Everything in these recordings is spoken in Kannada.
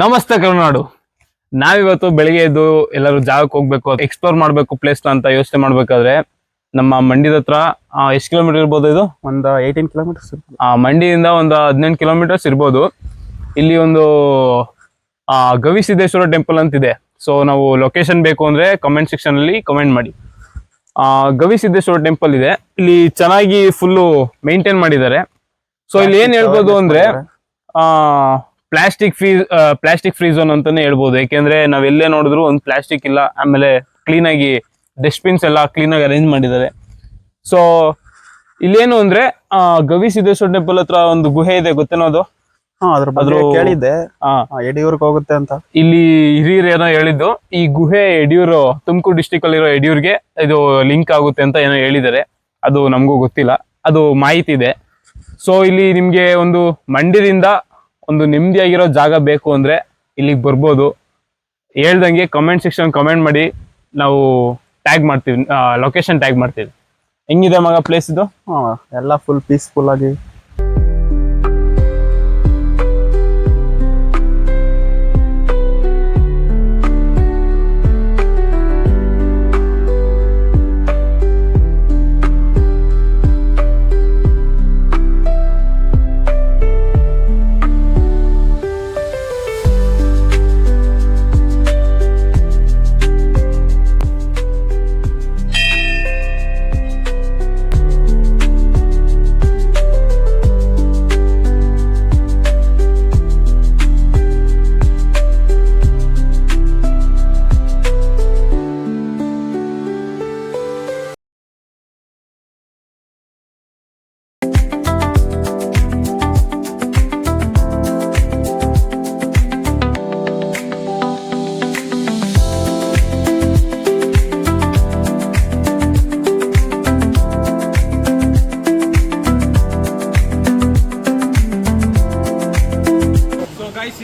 ನಮಸ್ತೆ ಕರುನಾಡು. ನಾವಿವತ್ತು ಬೆಳಿಗ್ಗೆ ಎದ್ದು ಎಲ್ಲರೂ ಜಾಗಕ್ಕೆ ಹೋಗ್ಬೇಕು, ಎಕ್ಸ್ಪ್ಲೋರ್ ಮಾಡ್ಬೇಕು ಪ್ಲೇಸ್ ಅಂತ ಯೋಚನೆ ಮಾಡ್ಬೇಕಾದ್ರೆ ನಮ್ಮ ಮಂಡ್ಯದ ಹತ್ರ ಎಷ್ಟು ಕಿಲೋಮೀಟರ್ ಇರ್ಬೋದು? ಇದು ಒಂದು 18 ಕಿಲೋಮೀಟರ್ಸ್. ಮಂಡ್ಯದಿಂದ ಒಂದು 18 ಕಿಲೋಮೀಟರ್ಸ್ ಇರ್ಬೋದು. ಇಲ್ಲಿ ಒಂದು ಗವಿಸಿದ್ದೇಶ್ವರ ಟೆಂಪಲ್ ಅಂತಿದೆ. ಸೊ ನಾವು ಲೊಕೇಶನ್ ಬೇಕು ಅಂದ್ರೆ ಕಮೆಂಟ್ ಸೆಕ್ಷನ್ ಅಲ್ಲಿ ಕಮೆಂಟ್ ಮಾಡಿ. ಗವಿಸಿದ್ದೇಶ್ವರ ಟೆಂಪಲ್ ಇದೆ. ಇಲ್ಲಿ ಚೆನ್ನಾಗಿ ಫುಲ್ಲು ಮೇಂಟೈನ್ ಮಾಡಿದ್ದಾರೆ. ಸೊ ಇಲ್ಲಿ ಏನ್ ಹೇಳ್ಬೋದು ಅಂದ್ರೆ ಪ್ಲಾಸ್ಟಿಕ್ ಫ್ರೀ ಝೋನ್ ಅಂತಾನೆ ಹೇಳ್ಬೋದು. ಯಾಕೆಂದ್ರೆ ನಾವೆಲ್ಲೇ ನೋಡಿದ್ರು ಒಂದು ಪ್ಲಾಸ್ಟಿಕ್ ಇಲ್ಲ. ಆಮೇಲೆ ಕ್ಲೀನ್ ಆಗಿ ಡಸ್ಟ್ಬಿನ್ಸ್ ಎಲ್ಲ ಕ್ಲೀನ್ ಆಗಿ ಅರೇಂಜ್ ಮಾಡಿದ್ದಾರೆ. ಸೊ ಇಲ್ಲೇನು ಅಂದ್ರೆ ಗವಿಸಿದ್ದೇಶ್ವರ ಟೆಂಪಲ್ ಹತ್ರ ಒಂದು ಗುಹೆ ಇದೆ, ಗೊತ್ತೇನೋದು? ಅದ್ರ ಬಗ್ಗೆ ಕೇಳಿದ್ದೆ. ಯಡಿಯೂರ್ಗೆ ಹೋಗುತ್ತೆ ಅಂತ ಇಲ್ಲಿ ಹಿರಿಯರು ಏನೋ ಹೇಳಿದ್ದು. ಈ ಗುಹೆ ಯಡಿಯೂರು, ತುಮಕೂರು ಡಿಸ್ಟಿಕ್ ಅಲ್ಲಿರೋ ಯಡಿಯೂರ್ಗೆ ಇದು ಲಿಂಕ್ ಆಗುತ್ತೆ ಅಂತ ಏನೋ ಹೇಳಿದ್ದಾರೆ. ಅದು ನಮಗೂ ಗೊತ್ತಿಲ್ಲ, ಅದು ಮಾಹಿತಿ ಇದೆ. ಸೊ ಇಲ್ಲಿ ನಿಮ್ಗೆ ಒಂದು ಮಂಡ್ಯದಿಂದ ಒಂದು ನೆಮ್ಮದಿಯಾಗಿರೋ ಜಾಗ ಬೇಕು ಅಂದ್ರೆ ಇಲ್ಲಿಗೆ ಬರ್ಬೋದು. ಹೇಳ್ದಂಗೆ ಕಮೆಂಟ್ ಸೆಕ್ಷನ್ ಕಮೆಂಟ್ ಮಾಡಿ, ನಾವು ಟ್ಯಾಗ್ ಮಾಡ್ತೀವಿ, ಲೊಕೇಶನ್ ಟ್ಯಾಗ್ ಮಾಡ್ತೀವಿ. ಹೆಂಗಿದೆ ಮಗ ಪ್ಲೇಸ್ ಇದು? ಎಲ್ಲ ಫುಲ್ ಪೀಸ್ಫುಲ್ ಆಗಿ.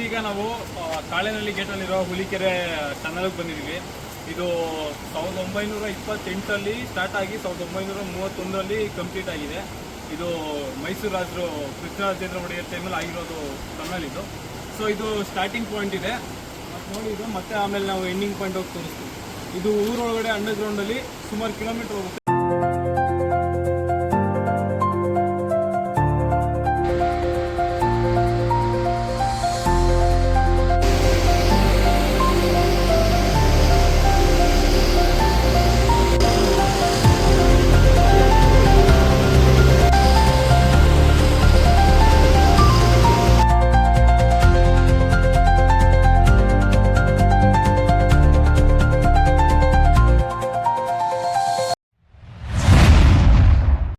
ಈಗ ನಾವು ತಾಳೆನಹಳ್ಳಿ ಗೇಟಲ್ಲಿರೋ ಹುಲಿಕೆರೆ ಟನಲ್ಗೆ ಬಂದಿದ್ದೀವಿ. ಇದು 1928 ಸ್ಟಾರ್ಟ್ ಆಗಿ 1931 ಕಂಪ್ಲೀಟ್ ಆಗಿದೆ. ಇದು ಮೈಸೂರು ರಾಜರು ಕೃಷ್ಣರಾಜೇಂದ್ರ ಒಡೆಯರ್ ಟೈಮಲ್ಲಿ ಆಗಿರೋದು ಟನಲ್ ಇದು. ಸೊ ಇದು ಸ್ಟಾರ್ಟಿಂಗ್ ಪಾಯಿಂಟ್ ಇದೆ ನೋಡಿ ಇದು, ಮತ್ತೆ ಆಮೇಲೆ ನಾವು ಎಂಡಿಂಗ್ ಪಾಯಿಂಟ್ ಹೋಗಿ ತೋರಿಸ್ತೀವಿ. ಇದು ಊರೊಳಗಡೆ ಅಂಡರ್ ಗ್ರೌಂಡಲ್ಲಿ ಸುಮಾರು ಕಿಲೋಮೀಟರ್ ಹೋಗುತ್ತೆ.